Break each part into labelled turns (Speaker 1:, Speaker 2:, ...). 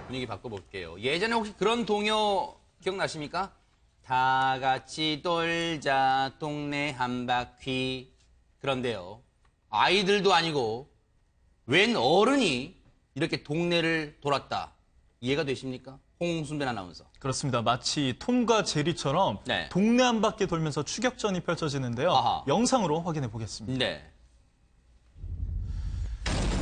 Speaker 1: 분위기 바꿔볼게요. 예전에 혹시 그런 동요 기억나십니까? 다 같이 돌자 동네 한 바퀴. 그런데요. 아이들도 아니고 웬 어른이 이렇게 동네를 돌았다. 이해가 되십니까? 홍순배 아나운서.
Speaker 2: 그렇습니다. 마치 톰과 제리처럼
Speaker 1: 네.
Speaker 2: 동네 한 바퀴 돌면서 추격전이 펼쳐지는데요.
Speaker 1: 아하.
Speaker 2: 영상으로 확인해 보겠습니다.
Speaker 1: 네.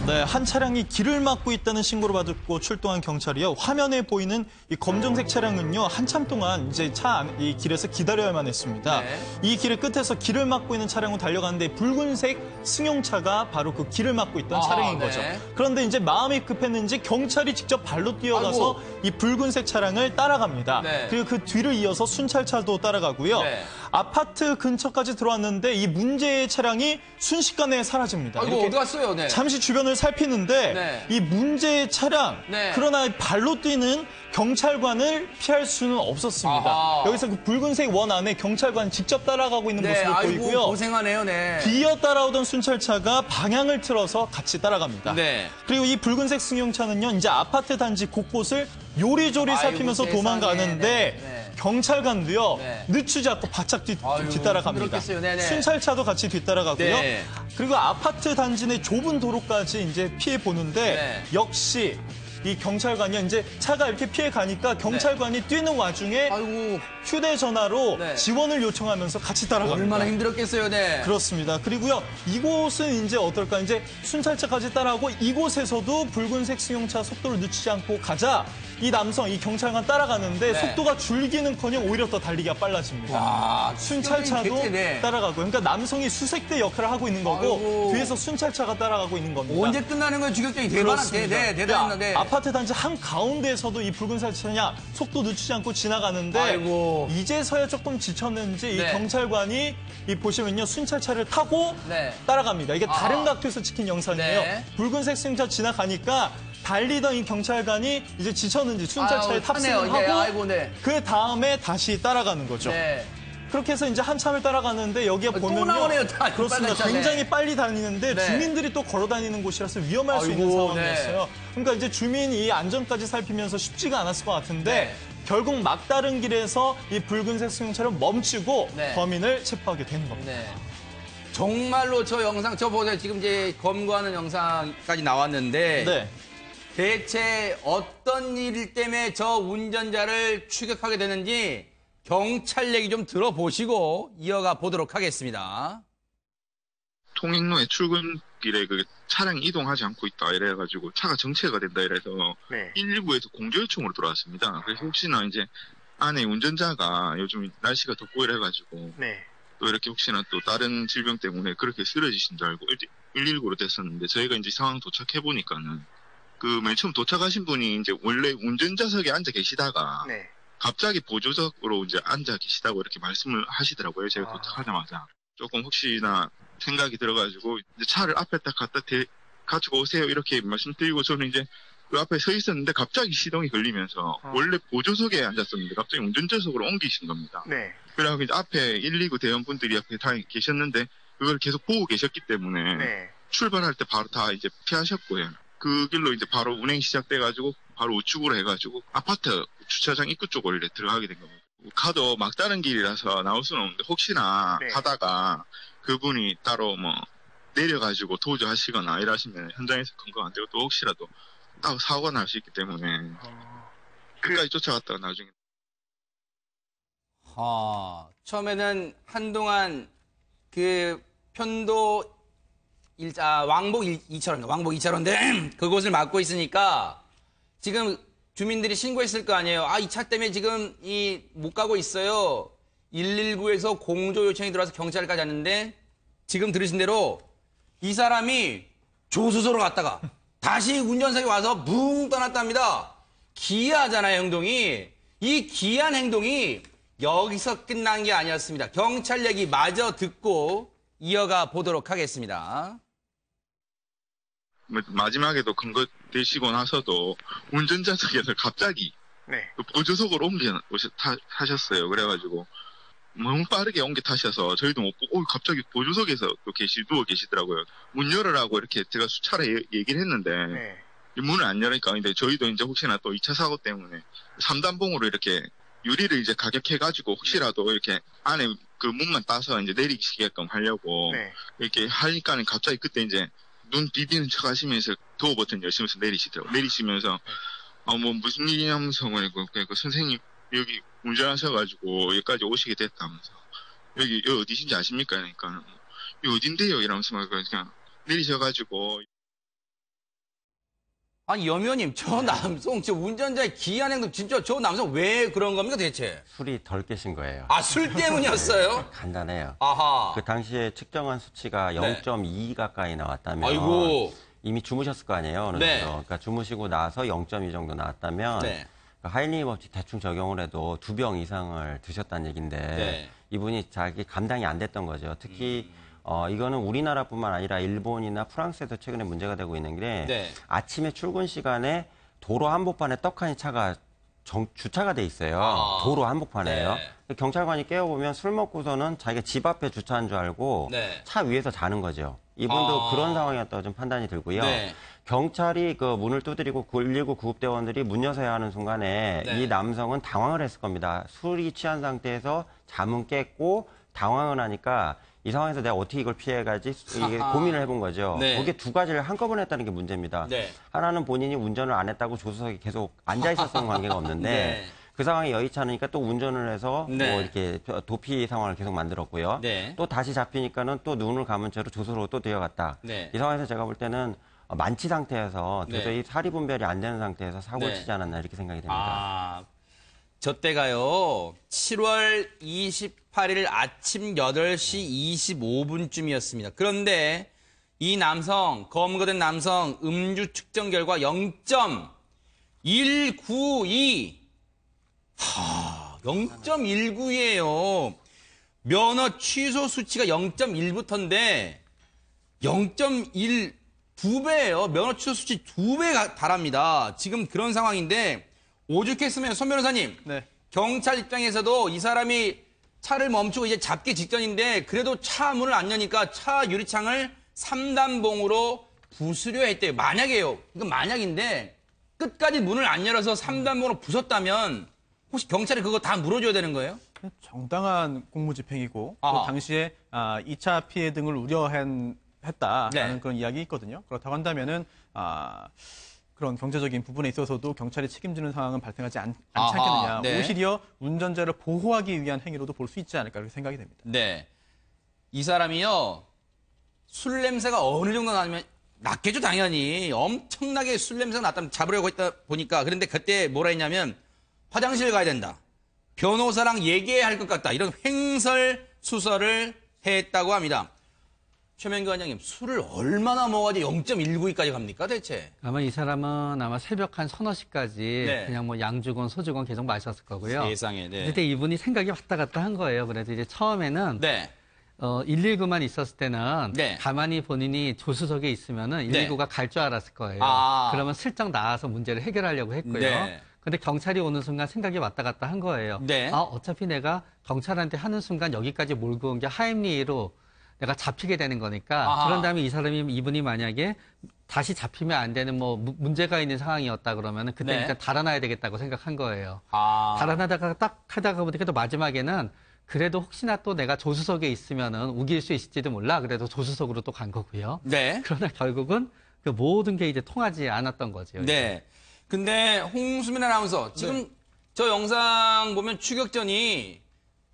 Speaker 2: 네, 한 차량이 길을 막고 있다는 신고를 받고 출동한 경찰이요. 화면에 보이는 이 검정색 차량은요, 한참 동안 이제 이 길에서 기다려야만 했습니다.
Speaker 1: 네.
Speaker 2: 이 길의 끝에서 길을 막고 있는 차량은 달려가는데 붉은색 승용차가 바로 그 길을 막고 있던 차량인
Speaker 1: 네.
Speaker 2: 거죠. 그런데 이제 마음이 급했는지 경찰이 직접 발로 뛰어가서 이 붉은색 차량을 따라갑니다.
Speaker 1: 네.
Speaker 2: 그리고 그 뒤를 이어서 순찰차도 따라가고요.
Speaker 1: 네.
Speaker 2: 아파트 근처까지 들어왔는데 이 문제의 차량이 순식간에 사라집니다.
Speaker 1: 아이고, 어디 갔어요? 네.
Speaker 2: 잠시 주변을 살피는데
Speaker 1: 네.
Speaker 2: 이 문제의 차량,
Speaker 1: 네.
Speaker 2: 그러나 발로 뛰는 경찰관을 피할 수는 없었습니다.
Speaker 1: 아하.
Speaker 2: 여기서 그 붉은색 원 안에 경찰관 직접 따라가고 있는
Speaker 1: 네,
Speaker 2: 모습을
Speaker 1: 아이고,
Speaker 2: 보이고요.
Speaker 1: 고생하네요, 네.
Speaker 2: 뒤어 따라오던 순찰차가 방향을 틀어서 같이 따라갑니다.
Speaker 1: 네.
Speaker 2: 그리고 이 붉은색 승용차는요, 이제 아파트 단지 곳곳을 요리조리
Speaker 1: 아이고,
Speaker 2: 살피면서
Speaker 1: 세상에.
Speaker 2: 도망가는데
Speaker 1: 네.
Speaker 2: 경찰관도요,
Speaker 1: 네.
Speaker 2: 늦추지 않고 바짝
Speaker 1: 아이고,
Speaker 2: 뒤따라갑니다.
Speaker 1: 힘들었겠어요. 네네.
Speaker 2: 순찰차도 같이 뒤따라가고요.
Speaker 1: 네.
Speaker 2: 그리고 아파트 단지 내 좁은 도로까지 이제 피해 보는데
Speaker 1: 네.
Speaker 2: 역시 이 경찰관이 이제 차가 이렇게 피해 가니까 경찰관이 뛰는 와중에
Speaker 1: 아이고,
Speaker 2: 휴대전화로
Speaker 1: 네.
Speaker 2: 지원을 요청하면서 같이 따라갑니다.
Speaker 1: 얼마나 힘들었겠어요, 네.
Speaker 2: 그렇습니다. 그리고요, 이곳은 이제 어떨까? 이제 순찰차까지 따라오고 이곳에서도 붉은색 승용차 속도를 늦추지 않고 가자 이 남성, 이 경찰관 따라가는데
Speaker 1: 네.
Speaker 2: 속도가 줄기는커녕 오히려 더 달리기가 빨라집니다.
Speaker 1: 와,
Speaker 2: 순찰차도
Speaker 1: 네.
Speaker 2: 따라가고, 그러니까 남성이 수색대 역할을 하고 있는 거고
Speaker 1: 아이고.
Speaker 2: 뒤에서 순찰차가 따라가고 있는 겁니다.
Speaker 1: 언제 끝나는 거예요, 주격전이? 대단한데, 대단한데.
Speaker 2: 아파트 단지 한 가운데에서도 이 붉은색 차량 속도 늦추지 않고 지나가는데
Speaker 1: 아이고.
Speaker 2: 이제서야 조금 지쳤는지
Speaker 1: 네.
Speaker 2: 이 경찰관이 이 보시면요, 순찰차를 타고
Speaker 1: 네.
Speaker 2: 따라갑니다. 이게
Speaker 1: 아하.
Speaker 2: 다른 각도에서 찍힌 영상이에요.
Speaker 1: 네.
Speaker 2: 붉은색 승용차 지나가니까 달리던 이 경찰관이 이제 지쳤는지 순찰차에
Speaker 1: 아유,
Speaker 2: 탑승을
Speaker 1: 타네요.
Speaker 2: 하고
Speaker 1: 네, 아이고, 네.
Speaker 2: 그 다음에 다시 따라가는 거죠.
Speaker 1: 네.
Speaker 2: 그렇게 해서 이제 한참을 따라가는데 여기에
Speaker 1: 또
Speaker 2: 보면요,
Speaker 1: 나오네요, 다.
Speaker 2: 그렇습니다.
Speaker 1: 빨간 차네.
Speaker 2: 굉장히 빨리 다니는데
Speaker 1: 네.
Speaker 2: 주민들이 또 걸어 다니는 곳이라서 위험할 수 있는
Speaker 1: 아이고,
Speaker 2: 상황이었어요. 그러니까 이제 주민이 안전까지 살피면서 쉽지가 않았을 것 같은데
Speaker 1: 네.
Speaker 2: 결국 막다른 길에서 이 붉은색 승용차를 멈추고
Speaker 1: 네.
Speaker 2: 범인을 체포하게 되는 겁니다.
Speaker 1: 네. 정말로 저 영상, 저 보세요. 지금 이제 검거하는 영상까지 나왔는데.
Speaker 2: 네.
Speaker 1: 대체 어떤 일 때문에 저 운전자를 추격하게 되는지 경찰 얘기 좀 들어보시고 이어가 보도록 하겠습니다.
Speaker 3: 통행로에 출근길에 그 차량이 이동하지 않고 있다 이래가지고 차가 정체가 된다 이래서
Speaker 4: 네.
Speaker 3: 119에서 공조 요청으로 들어왔습니다. 그래서 혹시나 이제 안에 운전자가 요즘 날씨가 덥고 이래가지고
Speaker 4: 네.
Speaker 3: 또 이렇게 혹시나 또 다른 질병 때문에 그렇게 쓰러지신 줄 알고 119로 됐었는데 저희가 이제 상황 도착해 보니까는 그 맨 처음 도착하신 분이 이제 원래 운전자석에 앉아 계시다가
Speaker 4: 네.
Speaker 3: 갑자기 보조석으로 이제 앉아 계시다고 이렇게 말씀을 하시더라고요. 제가
Speaker 4: 아.
Speaker 3: 도착하자마자. 조금 혹시나 생각이 들어가지고 이제 차를 앞에 딱 갖다 가지고 오세요 이렇게 말씀드리고 저는 이제 그 앞에 서 있었는데 갑자기 시동이 걸리면서 원래 보조석에 앉았었는데 갑자기 운전자석으로 옮기신 겁니다.
Speaker 4: 네.
Speaker 3: 그래갖고 이제 앞에 119 대원분들이 앞에 다 계셨는데 그걸 계속 보고 계셨기 때문에
Speaker 4: 네.
Speaker 3: 출발할 때 바로 다 이제 피하셨고요. 그 길로 이제 바로 운행 시작돼가지고 바로 우측으로 해가지고 아파트 주차장 입구 쪽으로 이렇게 들어가게 된 겁니다. 가도 막다른 길이라서 나올 수는 없는데 혹시나
Speaker 4: 네.
Speaker 3: 가다가 그분이 따로 뭐 내려가지고 도주하시거나 이러시면 현장에서 근거 안 되고 또 혹시라도 따로 사고가 날 수 있기 때문에 끝까지 쫓아갔다가 나중에
Speaker 1: 처음에는 한동안 그 편도 왕복 2차로인데 그곳을 막고 있으니까 지금 주민들이 신고했을 거 아니에요. 아, 이 차 때문에 지금 못 가고 있어요. 119에서 공조 요청이 들어와서 경찰까지 왔는데 지금 들으신 대로 이 사람이 조수소로 갔다가 다시 운전석에 와서 붕 떠났답니다. 기이하잖아요, 행동이. 이 기이한 행동이 여기서 끝난 게 아니었습니다. 경찰 얘기 마저 듣고 이어가 보도록 하겠습니다.
Speaker 3: 마지막에도 근거 되시고 나서도 운전자석에서 갑자기
Speaker 4: 네.
Speaker 3: 그 보조석으로 타셨어요. 그래가지고 너무 빠르게 옮겨 타셔서 저희도 못 보고 갑자기 보조석에서 또 누워 계시더라고요. 문 열으라고 이렇게 제가 수차례 얘기를 했는데
Speaker 4: 네.
Speaker 3: 문을 안 열으니까 근데 저희도 이제 혹시나 또 2차 사고 때문에 3단봉으로 이렇게 유리를 이제 가격해가지고 혹시라도 이렇게 안에 그 문만 따서 이제 내리시게끔 하려고
Speaker 4: 네.
Speaker 3: 이렇게 하니까는 갑자기 그때 이제 눈 비비는 척 하시면서 도어 버튼 여시면서 내리시더라고요. 내리시면서 뭐 무슨 일이냐면서 그 선생님 여기 운전하셔가지고 여기까지 오시게 됐다면서 여기 어디신지 아십니까? 그러니까 여기 어딘데요? 이러면서 막 그냥 내리셔가지고
Speaker 1: 아니, 여묘님, 저 남성, 저 운전자의 기이한 행동, 진짜 저 남성 왜 그런 겁니까, 대체?
Speaker 5: 술이 덜 깨신 거예요.
Speaker 1: 아, 술 때문이었어요?
Speaker 5: 간단해요.
Speaker 1: 아하.
Speaker 5: 그 당시에 측정한 수치가
Speaker 1: 네.
Speaker 5: 0.2 가까이 나왔다면
Speaker 1: 아이고.
Speaker 5: 이미 주무셨을 거 아니에요. 어느
Speaker 1: 네.
Speaker 5: 정도. 그러니까 주무시고 나서 0.2 정도 나왔다면
Speaker 1: 네.
Speaker 5: 하이리님 없이 대충 적용을 해도 2병 이상을 드셨다는 얘기인데
Speaker 1: 네.
Speaker 5: 이분이 자기 감당이 안 됐던 거죠. 특히 이거는 우리나라뿐만 아니라 일본이나 프랑스에도 최근에 문제가 되고 있는 게
Speaker 1: 네.
Speaker 5: 아침에 출근 시간에 도로 한복판에 떡하니 차가 주차가 돼 있어요.
Speaker 1: 아.
Speaker 5: 도로 한복판에요.
Speaker 1: 네.
Speaker 5: 경찰관이 깨워보면 술 먹고서는 자기가 집 앞에 주차한 줄 알고
Speaker 1: 네.
Speaker 5: 차 위에서 자는 거죠. 이분도
Speaker 1: 아.
Speaker 5: 그런 상황이었다고 좀 판단이 들고요.
Speaker 1: 네.
Speaker 5: 경찰이 그 문을 두드리고 919 구급대원들이 문 여서야 하는 순간에
Speaker 1: 네.
Speaker 5: 이 남성은 당황을 했을 겁니다. 술이 취한 상태에서 잠은 깼고 당황을 하니까 이 상황에서 내가 어떻게 이걸 피해가지 이게 고민을 해본 거죠.
Speaker 1: 네.
Speaker 5: 거기에 두 가지를 한꺼번에 했다는 게 문제입니다.
Speaker 1: 네.
Speaker 5: 하나는 본인이 운전을 안 했다고 조수석에 계속 앉아 있었던 관계가 없는데
Speaker 1: 네.
Speaker 5: 그 상황이 여의치 않으니까 또 운전을 해서
Speaker 1: 네.
Speaker 5: 뭐 이렇게 도피 상황을 계속 만들었고요.
Speaker 1: 네.
Speaker 5: 또 다시 잡히니까는 또 눈을 감은 채로 조수로 또 뛰어갔다.
Speaker 1: 네.
Speaker 5: 이 상황에서 제가 볼 때는 만취 상태에서
Speaker 1: 네.
Speaker 5: 도저히 사리 분별이 안 되는 상태에서 사고를
Speaker 1: 네.
Speaker 5: 치지 않았나 이렇게 생각이 됩니다.
Speaker 1: 아, 저 때가요, 7월 28일 아침 8시 25분쯤이었습니다. 그런데 이 남성, 검거된 남성 음주 측정 결과 0.192. 0.192예요. 면허 취소 수치가 0.1부터인데 0.1 2배예요. 면허 취소 수치 2배 달합니다. 지금 그런 상황인데 오죽했으면 손 변호사님,
Speaker 4: 네.
Speaker 1: 경찰 입장에서도 이 사람이 차를 멈추고 이제 잡기 직전인데 그래도 차 문을 안 여니까 차 유리창을 3단봉으로 부수려 했대요. 만약에요. 이건 만약인데 끝까지 문을 안 열어서 3단봉으로 부쉈다면 혹시 경찰이 그거 다 물어줘야 되는 거예요?
Speaker 4: 정당한 공무집행이고
Speaker 1: 아하.
Speaker 4: 또 당시에 2차 피해 등을 우려했다라는
Speaker 1: 네.
Speaker 4: 그런 이야기 있거든요. 그렇다고 한다면은 그런 경제적인 부분에 있어서도 경찰이 책임지는 상황은 발생하지 않지
Speaker 1: 아하,
Speaker 4: 않겠느냐.
Speaker 1: 네.
Speaker 4: 오히려 운전자를 보호하기 위한 행위로도 볼 수 있지 않을까 그렇게 생각이 됩니다.
Speaker 1: 네. 이 사람이요, 술 냄새가 어느 정도 나면, 났겠죠, 당연히. 엄청나게 술 냄새가 났다면 잡으려고 했다 보니까. 그런데 그때 뭐라 했냐면, 화장실 가야 된다. 변호사랑 얘기해야 할 것 같다. 이런 횡설수설을 했다고 합니다. 최명규 원장님, 술을 얼마나 먹어야지 0.192까지 갑니까, 대체?
Speaker 6: 아마 이 사람은 아마 새벽 한 서너 시까지
Speaker 1: 네.
Speaker 6: 그냥 뭐 양주건 소주건 계속 마셨을 거고요.
Speaker 1: 세상에, 네.
Speaker 6: 그때 이분이 생각이 왔다 갔다 한 거예요. 그래서 이제 처음에는
Speaker 1: 네.
Speaker 6: 119만 있었을 때는
Speaker 1: 네.
Speaker 6: 가만히 본인이 조수석에 있으면은
Speaker 1: 네.
Speaker 6: 119가 갈 줄 알았을 거예요.
Speaker 1: 아.
Speaker 6: 그러면 슬쩍 나와서 문제를 해결하려고 했고요.
Speaker 1: 네.
Speaker 6: 근데 경찰이 오는 순간 생각이 왔다 갔다 한 거예요.
Speaker 1: 네.
Speaker 6: 어차피 내가 경찰한테 하는 순간 여기까지 몰고 온 게 하임리로 내가 잡히게 되는 거니까.
Speaker 1: 아하.
Speaker 6: 그런 다음에 이분이 만약에 다시 잡히면 안 되는 뭐 문제가 있는 상황이었다 그러면은 그때
Speaker 1: 네.
Speaker 6: 일단 달아나야 되겠다고 생각한 거예요.
Speaker 1: 아.
Speaker 6: 달아나다가 딱 하다가 보니까 또 마지막에는 그래도 혹시나 또 내가 조수석에 있으면은 우길 수 있을지도 몰라. 그래도 조수석으로 또 간 거고요.
Speaker 1: 네.
Speaker 6: 그러나 결국은 그 모든 게 이제 통하지 않았던 거죠.
Speaker 1: 네. 근데 홍수민 아나운서, 지금 저 영상 보면 추격전이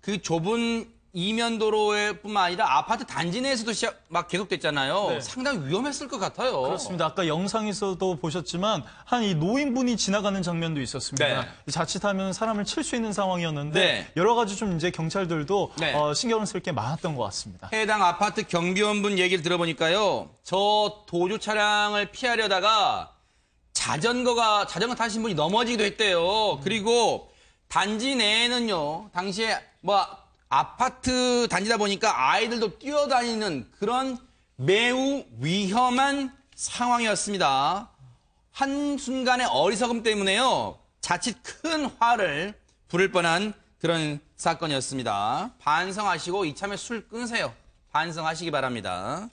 Speaker 1: 그 좁은 이면도로뿐만 아니라 아파트 단지 내에서도 막 계속됐잖아요.
Speaker 2: 네.
Speaker 1: 상당히 위험했을 것 같아요.
Speaker 2: 그렇습니다. 아까 영상에서도 보셨지만 한 이 노인분이 지나가는 장면도 있었습니다.
Speaker 1: 네.
Speaker 2: 자칫하면 사람을 칠 수 있는 상황이었는데
Speaker 1: 네.
Speaker 2: 여러 가지 좀 이제 경찰들도
Speaker 1: 네.
Speaker 2: 신경을 쓸 게 많았던 것 같습니다.
Speaker 1: 해당 아파트 경비원분 얘기를 들어보니까요. 저 도주 차량을 피하려다가 자전거 타신 분이 넘어지기도 했대요. 그리고 단지 내에는요. 당시에 뭐 아파트 단지다 보니까 아이들도 뛰어다니는 그런 매우 위험한 상황이었습니다. 한순간의 어리석음 때문에요. 자칫 큰 화를 부를 뻔한 그런 사건이었습니다. 반성하시고 이참에 술 끊으세요. 반성하시기 바랍니다.